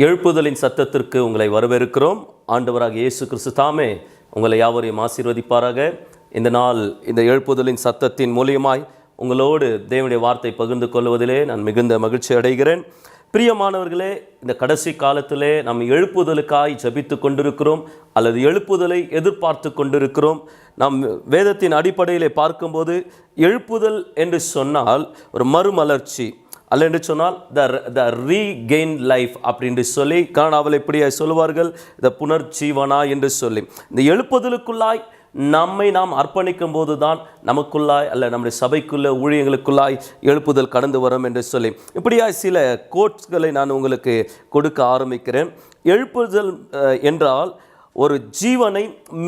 எழுப்புதலின் சத்தத்திற்கு உங்களை வரவேற்கிறோம். ஆண்டவராக இயேசு கிறிஸ்து தாமே உங்களை யாவரையும் ஆசீர்வதிப்பாராக. இந்த நாள் இந்த எழுப்புதலின் சத்தத்தின் மூலியமாய் உங்களோடு தேவனுடைய வார்த்தை பகிர்ந்து கொள்வதிலே நான் மிகுந்த மகிழ்ச்சி அடைகிறேன். பிரியமானவர்களே, இந்த கடைசி காலத்திலே நாம் எழுப்புதலுக்காய் ஜபித்து கொண்டிருக்கிறோம் அல்லது எழுப்புதலை எதிர்பார்த்து கொண்டிருக்கிறோம். நாம் வேதத்தின் அடிப்படையிலே பார்க்கும்போது எழுப்புதல் என்று சொன்னால் ஒரு மறுமலர்ச்சி, அல்ல என்று சொன்னால் த ரீகெயின் லைஃப் அப்படின்னு சொல்லி கனடாவில் இப்படியே சொல்லுவார்கள், த புனர்ஜீவனா என்று சொல்லி. இந்த எழுப்புதலுக்குள்ளாய் நம்மை நாம் அர்ப்பணிக்கும் போது தான் நமக்குள்ளாய் அல்ல நம்முடைய சபைக்குள்ள ஊழியங்களுக்குள்ளாய் எழுப்புதல் கடந்து வரும் என்று சொல்லி இப்படியாய் சில கோட்ஸ்களை நான் உங்களுக்கு கொடுக்க ஆரம்பிக்கிறேன். எழுப்புதல் என்றால் ஒரு ஜீவனை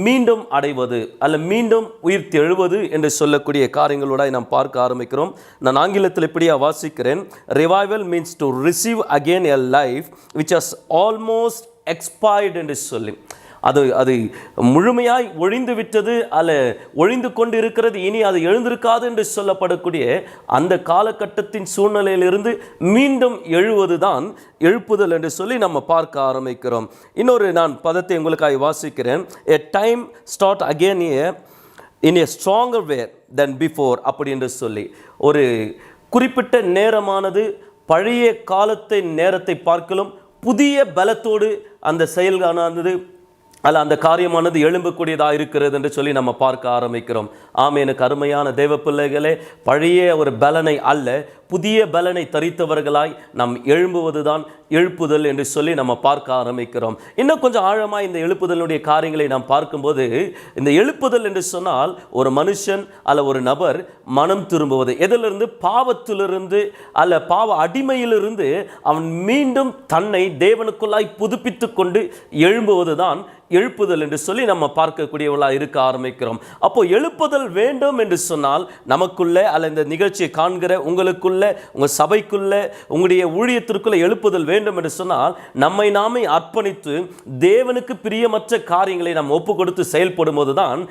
மீண்டும் அடைவது அல்ல மீண்டும் உயிர்த்து எழுவது என்று சொல்லக்கூடிய காரியங்களோட நாம் பார்க்க ஆரம்பிக்கிறோம். நான் ஆங்கிலத்தில் இப்படியா வாசிக்கிறேன். Revival means to receive again a life which has almost expired என்று சொல்லி அது முழுமையாய் ஒழிந்து விட்டது அல்ல ஒழிந்து கொண்டு இருக்கிறது, இனி அது எழுந்திருக்காது என்று சொல்லப்படக்கூடிய அந்த காலகட்டத்தின் சூழ்நிலையிலிருந்து மீண்டும் எழுவது தான் எழுப்புதல் என்று சொல்லி நம்ம பார்க்க ஆரம்பிக்கிறோம். இன்னொரு நான் பதத்தை உங்களுக்காக வாசிக்கிறேன். எ டைம் ஸ்டார்ட் அகெயின் இன் எ ஸ்ட்ராங்கர் வே தென் பிஃபோர் அப்படி என்று சொல்லி ஒரு குறிப்பிட்ட நேரமானது பழைய காலத்தை நேரத்தை பார்க்கலும் புதிய பலத்தோடு அந்த செயல்கானது அல்ல அந்த காரியமானது எழும்பக்கூடியதாக இருக்கிறது என்று சொல்லி நம்ம பார்க்க ஆரம்பிக்கிறோம். எனக்கு அருமையான தேவ பிள்ளைகளே, பழைய ஒரு பலனை அல்ல புதிய பலனை தரித்தவர்களாய் நாம் எழும்புவது தான் எழுப்புதல் என்று சொல்லி நம்ம பார்க்க ஆரம்பிக்கிறோம். இன்னும் கொஞ்சம் ஆழமாக இந்த எழுப்புதலுடைய காரியங்களை நாம் பார்க்கும்போது, இந்த எழுப்புதல் என்று சொன்னால் ஒரு மனுஷன் அல்ல ஒரு நபர் மனம் திரும்புவது, எதிலிருந்து பாவத்திலிருந்து அல்ல பாவ அடிமையிலிருந்து அவன் மீண்டும் தன்னை தேவனுக்குள்ளாய் புதுப்பித்து கொண்டு எழும்புவது தான் எழுப்புதல் என்று சொல்லி நம்ம பார்க்கக்கூடியவர்களாக இருக்க ஆரம்பிக்கிறோம். அப்போ எழுப்புதல் வேண்டும் என்று சொன்னால் நமக்குள்ளே அல்ல இந்த நிகழ்ச்சியை காண்கிற உங்களுக்குள்ள உங்கள் சபைக்குள்ள உங்களுடைய ஊழியத்திற்குள்ள எழுப்புதல் வேண்டும் என்று சொன்னால் நம்மை நாமே அர்ப்பணித்து தேவனுக்கு பிரியமற்ற காரியங்களை நாம் ஒப்பு கொடுத்து செயல்படும் போதுதான்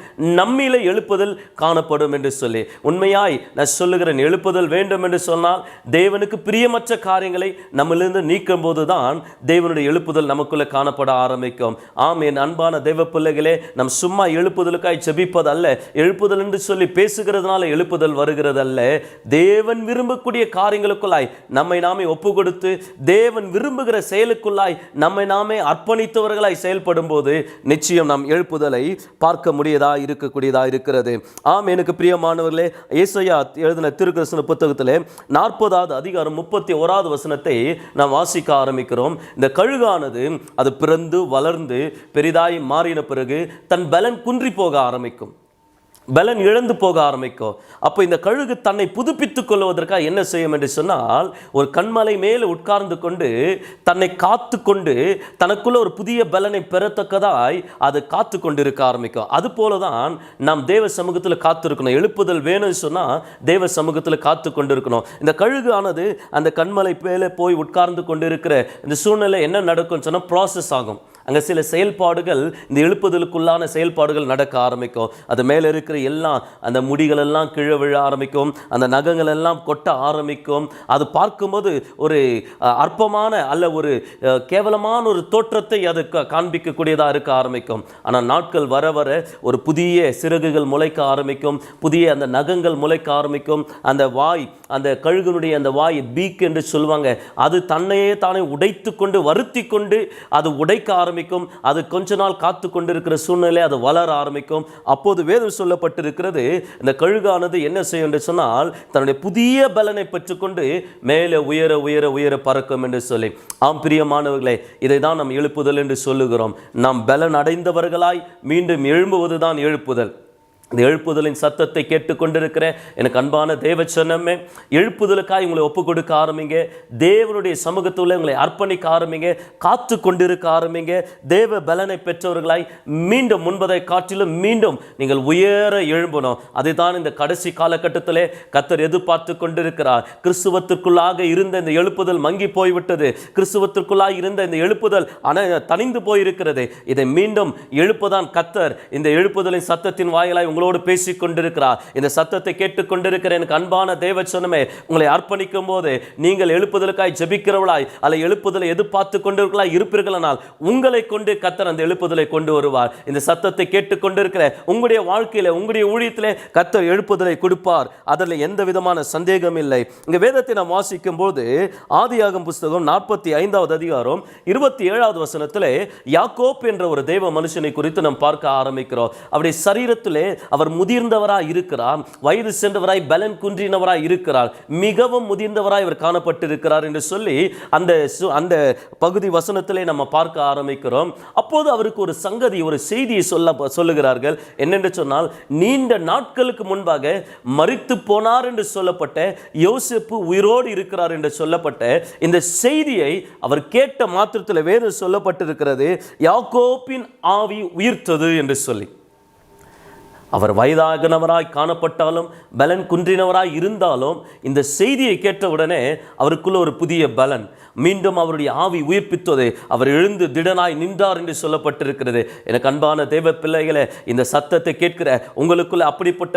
நம்மிலே எழுப்புதல் காணப்படும் என்று சொல்லி உண்மையாய் நான் சொல்லுகிறேன். எழுப்புதல் வேண்டும் என்று சொன்னால் தேவனுக்கு பிரியமற்ற காரியங்களை நம்மிலிருந்து நீக்கும் போதுதான் தேவனுடைய எழுப்புதல் நமக்குள்ள காணப்பட ஆரம்பிக்கும். என் அன்பான தேவ பிள்ளைகளே, நம் சும்மா எழுப்புதலுக்காய் ஜெபிப்பது அல்ல, எழுப்புதல் என்று சொல்லி பேசுகிறதுனால எழுப்புதல் வருகிறது அல்ல. தேவன் விரும்பக்கூடிய காரியங்களுக்குள்ளாய் நம்மை நாமே ஒப்பு கொடுத்து தேவன் விரும்புகிற செயலுக்குள்ளாய் நம்மை நாமே அர்ப்பணித்தவர்களாய் செயல்படும் போது நிச்சயம் நாம் எழுப்புதலை பார்க்க முடியதா இருக்கக்கூடியதா இருக்கிறது. எனக்கு பிரியமானவர்களே, ஏசாயா எழுதின திருக்கிரசன புத்தகத்திலே 40வது அதிகாரம் 31வது வசனத்தை நாம் வாசிக்க ஆரம்பிக்கிறோம். இந்த கழுகானது அது பிறந்து வளர்ந்து பெரிதாய் மாறின பிறகு தன் பலன் குன்றி போக ஆரம்பிக்கும், பலன் இழந்து போக ஆரம்பிக்கும். அப்போ இந்த கழுகு தன்னை புதுப்பித்துக் கொள்வதற்காக என்ன செய்யும் என்று சொன்னால், ஒரு கண்மலை மேலே உட்கார்ந்து கொண்டு தன்னை காத்து கொண்டு தனக்குள்ள ஒரு புதிய பலனை பெறத்தக்கதாய் அது காத்து கொண்டு இருக்க ஆரம்பிக்கும். அது போலதான் நாம் தேவ சமூகத்தில் காத்திருக்கணும். எழுப்புதல் வேணும்னு சொன்னால் தேவ சமூகத்தில் காத்து கொண்டு இருக்கணும். இந்த கழுகு ஆனது அந்த கண்மலை மேலே போய் உட்கார்ந்து கொண்டு இருக்கிற இந்த சூழ்நிலை என்ன நடக்கும்னு சொன்னால் ப்ராசஸ் ஆகும். அங்கே சில செயல்பாடுகள், இந்த எழுப்புதலுக்குள்ளான செயல்பாடுகள் நடக்க ஆரம்பிக்கும். அது மேலே இருக்கிற எல்லாம் அந்த முடிகள் எல்லாம் கீழே விழ ஆரம்பிக்கும், அந்த நகங்கள் எல்லாம் கொட்ட ஆரம்பிக்கும். அது பார்க்கும்போது ஒரு அற்பமான அல்ல ஒரு கேவலமான ஒரு தோற்றத்தை அது காண்பிக்கக்கூடியதாக இருக்க ஆரம்பிக்கும். ஆனால் நாட்கள் வர வர ஒரு புதிய சிறகுகள் முளைக்க ஆரம்பிக்கும், புதிய அந்த நகங்கள் முளைக்க ஆரம்பிக்கும். அந்த வாய், அந்த கழுகுனுடைய அந்த வாய் பீக் என்று சொல்லுவாங்க, அது தன்னையே தானே உடைத்து கொண்டு வருத்தி கொண்டு அது உடைக்க ஆரம்பிக்கும். அது கொஞ்ச நாள் காத்து கொண்டிருக்கிற சூழ்நிலை அது வளர ஆரம்பிக்கும். அப்போது வேதம் சொல்லப்பட்டிருக்கிறது, இந்த கழுகானது என்ன செய்யும் என்று சொன்னால் தன்னுடைய புதிய பலனை பெற்றுக்கொண்டு மேலே உயர உயர உயர பறக்கும் என்று சொல்லி. பிரியமானவர்களே, இதை தான் நாம் எழுப்புதல் என்று சொல்லுகிறோம். நாம் பலன் அடைந்தவர்களாய் மீண்டும் எழும்புவதுதான் எழுப்புதல். இந்த எழுப்புதலின் சத்தத்தை கேட்டுக்கொண்டிருக்கிற எனக்கு அன்பான தேவ சொன்னமே, எழுப்புதலுக்காக உங்களை ஒப்பு கொடுக்க ஆரம்பிங்க. தேவனுடைய சமூகத்தில் உங்களை அர்ப்பணிக்க ஆரம்பிங்க. காத்து கொண்டிருக்க ஆரம்பிங்க. தேவ பலனை பெற்றவர்களாய் மீண்டும் முன்பதை காட்டிலும் மீண்டும் நீங்கள் உயர எழும்பணும். அதுதான் இந்த கடைசி காலகட்டத்திலே கர்த்தர் எதிர்பார்த்து கொண்டிருக்கிறார். கிறிஸ்துவத்திற்குள்ளாக இருந்த இந்த எழுப்புதல் மங்கி போய்விட்டது. கிறிஸ்துவத்திற்குள்ளாக இருந்த இந்த எழுப்புதல் தனிந்து போயிருக்கிறது. இதை மீண்டும் எழுப்பதான் கர்த்தர் இந்த எழுப்புதலின் சத்தத்தின் வாயிலாய் உங்களோடு பேசிக் கொண்டிருக்கிறார். இந்த சத்தத்தை கேட்டுக்கொண்டிருக்கிற எனக்கு அன்பான தேவ ஜனமே, உங்களை அர்ப்பணிக்கும் போது நீங்கள் எழுப்புதலுக்காய் ஜெபிக்கிறவளாய் அல்ல எழுப்புதலை எதிர்பார்த்து கொண்டிருக்கலாய் இருப்பீர்களானால் உங்களை கொண்டு கர்த்தர் அந்த எழுப்புதலை கொண்டு வருவார். இந்த சத்தத்தை கேட்டுக்கொண்டிருக்கிற உங்களுடைய வாழ்க்கையில, உங்களுடைய ஊழியத்திலே கர்த்தர் எழுப்புதலை கொடுப்பார். அதில் எந்த விதமான சந்தேகம் இல்லை. இங்க வேதத்தை நாம் வாசிக்கும் போது ஆதியாகமம் புஸ்தகம் 45வது அதிகாரம் 27வது வசனத்திலே யாக்கோப் என்ற ஒரு தேவ மனுஷனை குறித்து நாம் பார்க்க ஆரம்பிக்கிறோம். அவருடைய சரீரத்திலே அவர் முதிர்ந்தவராய் இருக்கிறார், வயது சென்றவராய் பலன் குன்றினவராய் இருக்கிறார், மிகவும் முதிர்ந்தவராய் அவர் காணப்பட்டிருக்கிறார் என்று சொல்லி அந்த பகுதி வசனத்திலே நம்ம பார்க்க ஆரம்பிக்கிறோம். அப்போது அவருக்கு ஒரு சங்கதி, ஒரு செய்தியை சொல்லுகிறார்கள். என்னென்று சொன்னால், நீண்ட நாட்களுக்கு முன்பாக மரித்து போனார் என்று சொல்லப்பட்ட யோசேப்பு உயிரோடு இருக்கிறார் என்று சொல்லப்பட்ட இந்த செய்தியை அவர் கேட்ட மாத்திரத்தில் வேதம் சொல்லப்பட்டிருக்கிறது, யாக்கோப்பின் ஆவி உயிர்த்தது என்று சொல்லி. அவர் வயதாகனவராய் காணப்பட்டாலும் பலன் குன்றினவராய் இருந்தாலும் இந்த செய்தியை கேட்டவுடனே அவருக்குள்ள ஒரு புதிய பலன், மீண்டும் அவருடைய ஆவி உயிர்ப்பித்தது. அவர் எழுந்து திடனாய் நின்றார் என்று சொல்லப்பட்டிருக்கிறது. எனக்கு அன்பான தேவ பிள்ளைகளை, இந்த சத்தத்தை கேட்கிற உங்களுக்குள்ள அப்படிப்பட்ட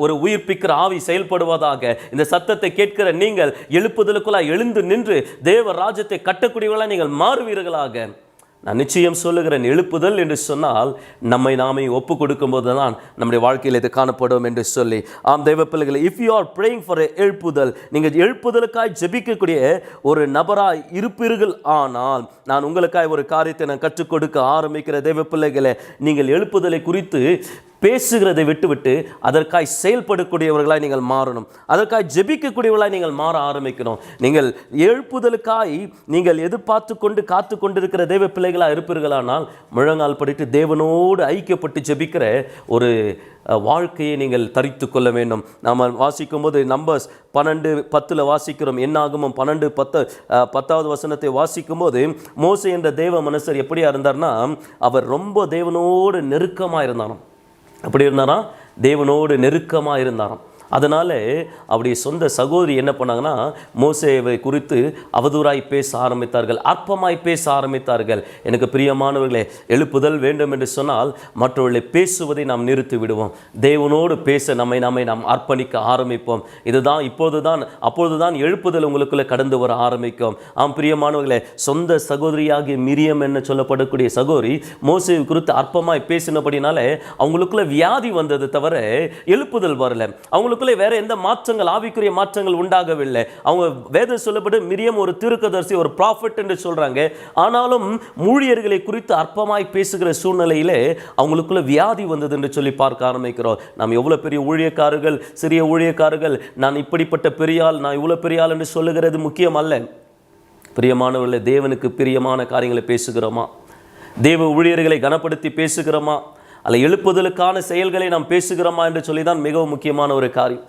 ஒரு உயிர்ப்பிக்கிற ஆவி செயல்படுவதாக. இந்த சத்தத்தை கேட்கிற நீங்கள் எழுப்புதலுக்குள்ளாய் எழுந்து நின்று தேவ ராஜ்யத்தை கட்டக்கூடியவர்களாக நீங்கள் மாறுவீர்களாக. நான் நிச்சயம் சொல்லுகிறேன், எழுப்புதல் என்று சொன்னால் நம்மை நாமே ஒப்பு கொடுக்கும் போது தான் நம்முடைய வாழ்க்கையில் இது காணப்படும் என்று சொல்லி. ஆம் தேவ பிள்ளைகளை, if you are praying for எழுப்புதல், நீங்கள் எழுப்புதலுக்காய் ஜெபிக்கக்கூடிய ஒரு நபராய் இருப்பீர்கள் ஆனால், நான் உங்களுக்காய் ஒரு காரியத்தை நான் கற்றுக் கொடுக்க ஆரம்பிக்கிற தேவ பிள்ளைகளை, நீங்கள் எழுப்புதலை குறித்து பேசுகிறதை விட்டுவிட்டு அதற்காய் செயல்படக்கூடியவர்களாய் நீங்கள் மாறணும். அதற்காய் ஜெபிக்கக்கூடியவர்களாய் நீங்கள் மாற ஆரம்பிக்கணும். நீங்கள் எழுப்புதலுக்காய் நீங்கள் எதிர்பார்த்து கொண்டு காத்து கொண்டிருக்கிற தேவ பிள்ளைகளாக இருப்பீர்களானால், முழங்கால் படிட்டு தேவனோடு ஐக்கியப்பட்டு ஜெபிக்கிற ஒரு வாழ்க்கையை நீங்கள் தரித்து கொள்ள வேண்டும். நாம் வாசிக்கும் போது நம்பர்ஸ் 12:10 வாசிக்கிறோம். என்னாகமம் 12:10 வசனத்தை வாசிக்கும் போது, மோசே என்ற தேவ மனுஷர் எப்படியா இருந்தார்னா, அவர் ரொம்ப தேவனோடு நெருக்கமாக இருந்தாராம். அப்படி இருந்தாரா, தேவனோடு நெருக்கமாக இருந்தாராம். அதனால் அவருடைய சொந்த சகோதரி என்ன பண்ணாங்கன்னா, மோசேவை குறித்து அவதூறாய் பேச ஆரம்பித்தார்கள், அற்பமாய் பேச ஆரம்பித்தார்கள். எனக்கு பிரியமானவர்களே, எழுப்புதல் வேண்டும் என்று சொன்னால் மற்றவர்களை பேசுவதை நாம் நிறுத்தி விடுவோம். தேவனோடு பேச நாம் அர்ப்பணிக்க ஆரம்பிப்போம். அப்பொழுதுதான் எழுப்புதல் உங்களுக்குள்ளே கடந்து வர ஆரம்பிக்கும். ஆம் பிரியமானவர்களே, சொந்த சகோதரியாகிய மிரியம் என்ன சொல்லப்படக்கூடிய சகோதரி மோசேவை குறித்து அற்பமாய் பேசினபடினாலே அவங்களுக்குள்ள வியாதி வந்தது தவிர எழுப்புதல் வரல. அவங்களுக்கு வேற எந்த மாற்றங்கள், ஆவிக்குரிய மாற்றங்கள் உண்டாகவில்லை. அவங்க வேதம் சொல்லப்பட்டு மிரியம் ஒரு தீர்க்கதரிசி, ஒரு ப்ராஃபட் என்று சொல்றாங்க. ஆனாலும் ஊழியர்களை குறித்து அற்பமாய் பேசுகிற சூழ்நிலையிலே அவங்களுக்குள்ள வியாதி வந்தது என்று சொல்லி பார்க்க ஆரம்பிக்கிறோம். நாம் எவ்வளவு பெரிய ஊழியக்காரர்கள், சிறிய ஊழியக்காரர்கள், நான் இப்படிப்பட்ட பெரியாள், நான் இவ்வளவு பெரியாள் என்று சொல்லுகிறது முக்கியம் அல்ல. பிரியமானவர்களே, தேவனுக்கு பிரியமான காரியங்களை பேசுகிறோமா? தேவ ஊழியர்களை கனப்படுத்தி பேசுகிறோமா? அல்ல எழுப்புதலுக்கான செயல்களை நாம் பேசுகிறோமா என்று சொல்லி தான் மிகவும் முக்கியமான ஒரு காரியம்.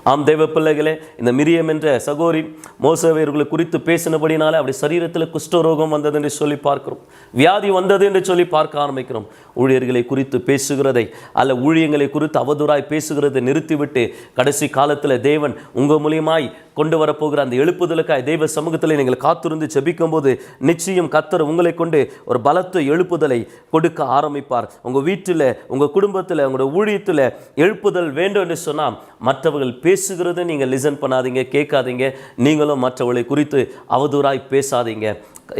ஆம் தேவ பிள்ளைகளே, இந்த மிரியம் என்ற சகோதரி மோசேவர்களை குறித்து பேசினபடினாலே அப்படி சரீரத்தில் குஷ்டரோகம் வந்தது என்று சொல்லி பார்க்கிறோம், வியாதி வந்தது என்று சொல்லி பார்க்க ஆரம்பிக்கிறோம். ஊழியர்களை குறித்து பேசுகிறதை அல்ல ஊழியங்களை குறித்து அவதூறாய் பேசுகிறதை நிறுத்திவிட்டு, கடைசி காலத்தில் தேவன் உங்கள் மூலியமாய் கொண்டு வரப்போகிற அந்த எழுப்புதலுக்காய் தெய்வ சமூகத்தில் நீங்கள் காத்திருந்து ஜெபிக்கும் போது நிச்சயம் கர்த்தர் உங்களை கொண்டு ஒரு பலத்த எழுப்புதலை கொடுக்க ஆரம்பிப்பார். உங்கள் வீட்டில், உங்கள் குடும்பத்தில், உங்களுடைய ஊழியத்தில் எழுப்புதல் வேண்டும் என்று சொன்னால் மற்றவர்கள் பேசுகிறது நீங்கள் லிசன் பண்ணாதீங்க, கேட்காதீங்க. நீங்களும் மற்றவர்களை குறித்து அவதூறாய் பேசாதீங்க.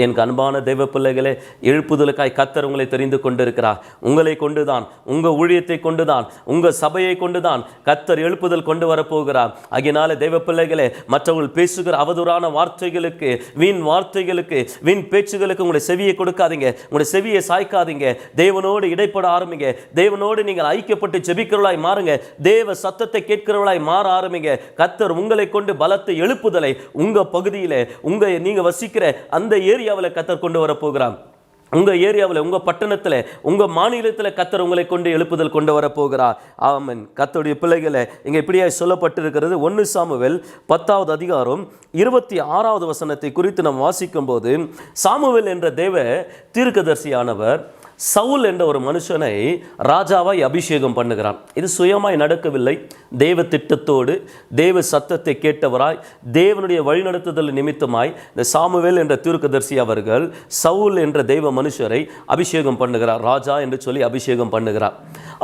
எனக்கு அன்பான தெய்வ பிள்ளைகளே, எழுப்புதலுக்காய் கர்த்தர் உங்களை தெரிந்து கொண்டிருக்கிறார். உங்களை கொண்டுதான், உங்கள் ஊழியத்தை கொண்டுதான், உங்கள் சபையை கொண்டுதான் கர்த்தர் எழுப்புதல் கொண்டு வரப்போகிறார். ஆகையினால தெய்வ பிள்ளைகளே, மற்றவர்கள் பேசுகிற அவதூறான வார்த்தைகளுக்கு, வீண் வார்த்தைகளுக்கு, வீண் பேச்சுகளுக்கு உங்களுடைய செவியை கொடுக்காதீங்க, உங்களுடைய செவியை சாய்க்காதீங்க. தேவனோடு இடைப்பட ஆரம்பிங்க. தேவனோடு நீங்கள் ஐக்கியப்பட்டு ஜெபிக்கிறவளாய் மாறுங்க. தேவ சத்தத்தை கேட்கிறவளாய் மாற ஆரம்பிங்க. கர்த்தர் உங்களை கொண்டு பலத்த எழுப்புதலை உங்க பகுதியில், நீங்க வசிக்கிற அந்த ஏரியாவில் கர்த்தர் கொண்டு வரப்போகிறார். உங்க ஏரியாவில், உங்க பட்டணத்தில், உங்க மாநிலத்தில் கர்த்தர் உங்களை கொண்டு எழுப்புதல் கொண்டு வரப்போகிறார். ஆமென். கர்த்தருடைய பிள்ளைகளை இங்க இப்படியே சொல்லப்பட்டிருக்கிறது. 1 சாமுவேல் 10வது அதிகாரம் 26வது வசனத்தை குறித்து நாம் வாசிக்கும் போது, சாமுவேல் என்ற தேவ தீர்க்கதரிசியானவர் சவுல் என்ற ஒரு மனுஷனை ராஜாவாய் அபிஷேகம் பண்ணுகிறான். இது சுயமாய் நடக்கவில்லை. தேவ திட்டத்தோடு தேவ சத்தத்தை கேட்டவராய் தேவனுடைய வழிநடத்துதல் நிமித்தமாய் இந்த சாமுவேல் என்ற தீர்க்கதரிசி அவர்கள் சவுல் என்ற தெய்வ மனுஷரை அபிஷேகம் பண்ணுகிறார். ராஜா என்று சொல்லி அபிஷேகம் பண்ணுகிறார்.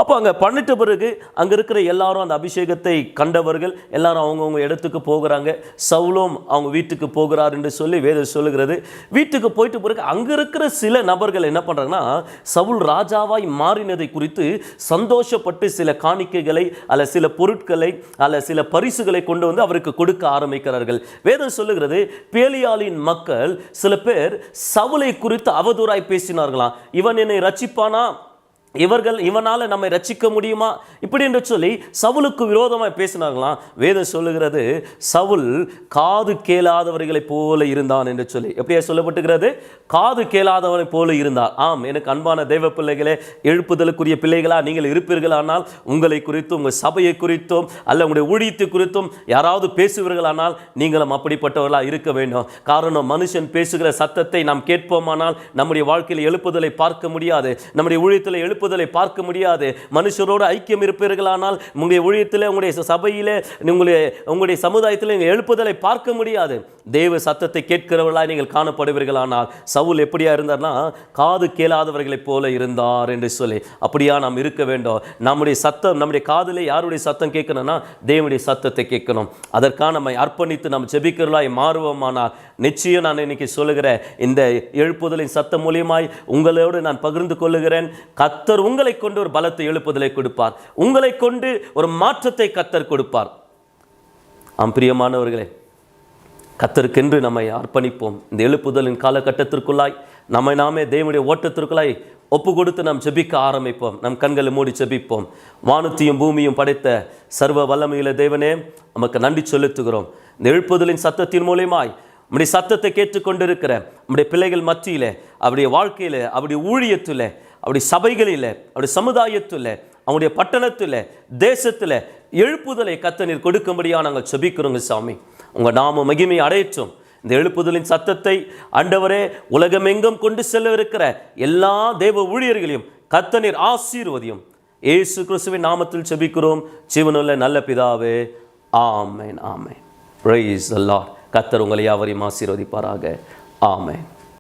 அப்போ அங்கே பண்ணிட்ட பிறகு அங்கே இருக்கிற எல்லாரும் அந்த அபிஷேகத்தை கண்டவர்கள் எல்லாரும் அவங்கவுங்க இடத்துக்கு போகிறாங்க. சவுலும் அவங்க வீட்டுக்கு போகிறார் என்று சொல்லி வேதம் சொல்லுகிறது. வீட்டுக்கு போயிட்டு பிறகு அங்கே இருக்கிற சில நபர்கள் என்ன பண்ணுறாங்கன்னா, சவுல் ராஜாவாய் மாறினதை குறித்து சந்தோஷப்பட்டு சில காணிக்கைகளை அல்ல சில பொருட்களை அல்ல சில பரிசுகளை கொண்டு வந்து அவருக்கு கொடுக்க ஆரம்பிக்கிறார்கள். வேதம் சொல்லுகிறது, பேலியாளின் மக்கள் சில பேர் சவுலை குறித்து அவதூறாய் பேசினார்களாம். இவன் என்னை ரட்சிப்பானா, இவனால் நம்மை ரட்சிக்க முடியுமா, இப்படி என்று சொல்லி சவுலுக்கு விரோதமாக பேசினார்களாம். வேதம் சொல்லுகிறது, சவுல் காது கேளாதவர்களை போல இருந்தான் என்று சொல்லி. எப்படியா சொல்லப்பட்டுகிறது? காது கேளாதவரை போல இருந்தார். ஆம், எனக்கு அன்பான தெய்வ பிள்ளைகளே, எழுப்புதலுக்குரிய பிள்ளைகளா நீங்கள் இருப்பீர்களானால் உங்களை குறித்தும் உங்கள் சபையை குறித்தும் அல்ல உங்களுடைய ஊழியத்தை குறித்தும் யாராவது பேசுவீர்களானால் நீங்களும் அப்படிப்பட்டவர்களாக இருக்க வேண்டும். காரணம், மனுஷன் பேசுகிற சத்தத்தை நாம் கேட்போமானால் நம்முடைய வாழ்க்கையில் எழுப்புதலை பார்க்க முடியாது. நம்முடைய ஊழியத்தில் எழுப்புதலை பார்க்க முடியாது. மனுஷரோடு ஐக்கியம் இருப்பீர்களானால் உங்களுடைய ஊழியத்தில் உங்களுடைய சபையிலே உங்களுடைய சமுதாயத்தில் நீங்கள் எழுப்புதலை பார்க்க முடியாது. தேவ சத்தத்தை கேட்கிறவர்களாய் நீங்கள் காணப்படுவீர்களானால் சவுல் எப்படியா இருந்தார்னா, காது கேளாதவர்களைப் போல இருந்தார் என்று சொல்லி. அப்படியா நாம் இருக்க வேண்டும். நம்முடைய சத்தம், நம்முடைய காதிலே யாருடைய சத்தம் கேட்கணும்னா தேவனுடைய சத்தத்தை கேட்கணும். அதற்காக நம்மை அர்ப்பணித்து நாம் ஜெபிக்கிறவர்களாய் மாறுவோமானால் நிச்சயம் நான் இன்னைக்கு சொல்லுகிறேன், இந்த எழுப்புதலின் சத்தம் மூலியமாய் உங்களோடு நான் பகிர்ந்து கொள்ளுகிறேன். கர்த்தர் உங்களை கொண்டு ஒரு பலத்தை எழுப்புதலை கொடுப்பார். உங்களை கொண்டு ஒரு மாற்றத்தை கர்த்தர் கொடுப்பார். பிரியமானவர்களே, கர்த்தருக்கென்று நம்மை அர்ப்பணிப்போம். இந்த எழுப்புதலின் காலகட்டத்திற்குள்ளாய் நம்மை நாமே தேவனுடைய ஓட்டத்திற்குள்ளாய் ஒப்பு கொடுத்து நாம் ஜெபிக்க ஆரம்பிப்போம். நம் கண்களை மூடி ஜெபிப்போம். வானத்தையும் பூமியும் படைத்த சர்வ வல்லமையுள்ள தேவனே, நமக்கு நன்றி செலுத்துகிறோம். இந்த எழுப்புதலின் சத்தத்தின் மூலமாய் நம்முடைய சத்தத்தை கேட்டுக்கொண்டிருக்கிற நம்முடைய பிள்ளைகள் மத்தியில், அவருடைய வாழ்க்கையில், அவருடைய ஊழியத்தில், அவருடைய சபைகளில், அவருடைய சமுதாயத்தில், அவருடைய பட்டணத்தில், தேசத்தில் எழுப்புதலை கர்த்தர் கொடுக்கும்படியாக நாங்கள் ஜெபிக்கிறோங்க சாமி. உங்கள் நாம மகிமை அடையட்டும். இந்த எழுப்புதலின் சத்தத்தை ஆண்டவரே உலகமெங்கும் கொண்டு செல்ல இருக்கிற எல்லா தேவ ஊழியர்களையும் கர்த்தர் ஆசீர்வதியும். இயேசு கிறிஸ்துவின் நாமத்தில் ஜெபிக்கிறோம் ஜீவனுள்ள நல்ல பிதாவே, ஆமென், ஆமென். Praise the Lord. கர்த்தர் உங்களை யாவரையும் ஆசீர்வதிப்பாராக. ஆமென்.